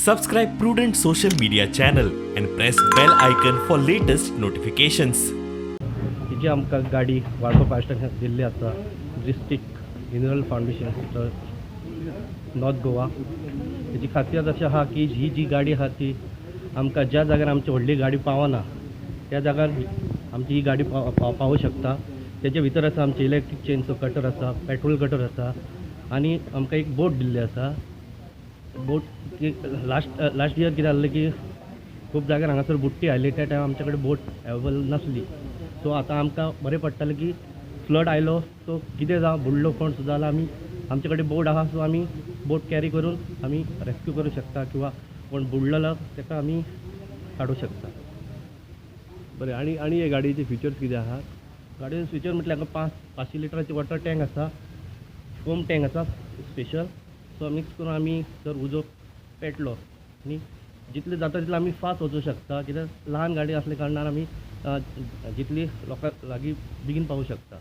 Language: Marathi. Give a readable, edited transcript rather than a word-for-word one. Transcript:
Subscribe Prudent social media channel and press bell icon for latest notifications. ही जी आमकां गाडी वाळपा फास्टाक दिल्ली आसा district mineral foundation north Goa हेची खासियत अशी आहा की ही जी गाडी आहा ती आमकां ज्या जाग्यार आमची व्हडली गाडी पावना त्या जाग्यार आमची ही गाडी पावूं शकता. तेच्या भितर आसा आमचे इलेक्ट्रीक चेनचो कटर आसा, पेट्रोल कटर आसा आनी आमकां एक बोट दिल्ली आसा. बोट लास्ट इयर कितें जाल्लें की खूब जाग्यार हांगासर बुट्टी आयली त्या टायम आमचे कडेन बोट अवेलेबल नासली. सो आतां आमकां बरें पडटलें की फ्लड आयलो सो कितें जावं बुडलो कोण सुद्दां जाल्यार आमी आमचे कडेन बोट आहा सो आमी बोट कॅरी करून आमी रेस्क्यू करूं शकता किंवा कोण बुडलेलो ताका आमी काडूं शकता. बरें आनी हे गाडयेचे फिचर्स कितें आहा? गाडयेचो फिचर म्हटल्यार हांगा 500 लिटराची वॉटर टँक आसा, फोम टँक आसा स्पेशल. सो मिक्स करून आमी जर उजो पेटलो आनी जितलें जाता तितलें आमी फास्ट वचूं शकता कित्याक ल्हान गाडी आसल्या कारणान आमी जितली लोकां लागीं बेगीन पावूं शकता.